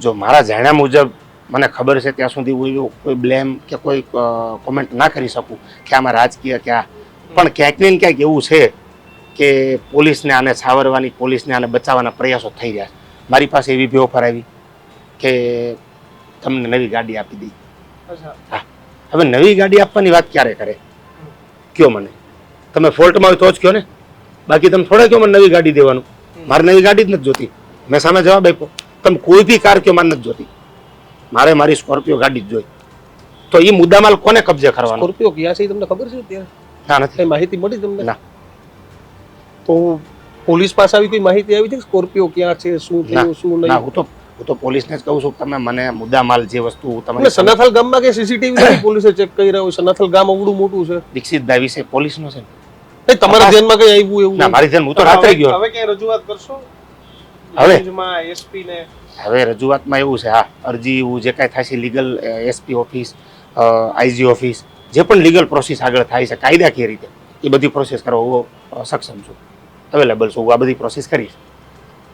જો મારા જાણ્યા મુજબ મને ખબર છે ત્યાં સુધી હું કોઈ બ્લેમ કે કોઈ કોમેન્ટ ના કરી શકું કે આમાં રાજકીય ક્યાં, પણ ક્યાંક ને ક્યાંક એવું છે કે પોલીસને આને છાવરવાની, પોલીસને આને બચાવવાના પ્રયાસો થઈ રહ્યા છે. મારી પાસે એવી બી ઓફર આવી કે તમને નવી ગાડી આપી દઈ. હા, હવે નવી ગાડી આપવાની વાત ક્યારે કરે કયો મને? તમે ફોલ્ટમાં હોય તો જ કયો ને, બાકી તમે થોડા કયો મને નવી ગાડી દેવાનું. મારે નવી ગાડી જ નથી જોતી. મેં સામે જવાબ આપ્યો, તમે કોઈ બી કાર કયો મારે નથી જોતી, મારે મારી સ્કોર્પિયો ગાડી જ જોઈ. તો એ મુદ્દામાલ કોને કબજે કરવાનો? સ્કોર્પિયો ક્યાં છે તમને ખબર છે અત્યારે? ના, નથી. કઈ માહિતી મળી તમને? ના. તો પોલીસ પાસે આવી કોઈ માહિતી આવી છે સ્કોર્પિયો ક્યાં છે, શું થયું, શું ના, નહીં? હું તો પોલીસને જ કહું છું, તમે મને મુદ્દામાલ જે વસ્તુ એટલે તમે સનાથલ ગામમાં કે સીસીટીવી પોલીસે ચેક કરી રહ્યું? સનાથલ ગામ અવડું મોટું છે. દીક્ષિતભાઈ વિશે પોલીસનો છે ને? નહીં, તમારા ધ્યાનમાં કઈ આવ્યું એવું? ના, મારી ધ્યાન, હું તો રાત્રે ગયો. હવે ક્યાં રજૂઆત કરશો? હવે એસપી ને હવે રજૂઆતમાં એવું છે, હા, અરજી એવું જે કાંઈ થાય છે legal, SP office, IG office, જે પણ લીગલ પ્રોસેસ આગળ થાય છે કાયદાકીય રીતે, એ બધી પ્રોસેસ કરવા હું સક્ષમ છું, અવેલેબલ છું, હું આ બધી પ્રોસેસ કરીશ.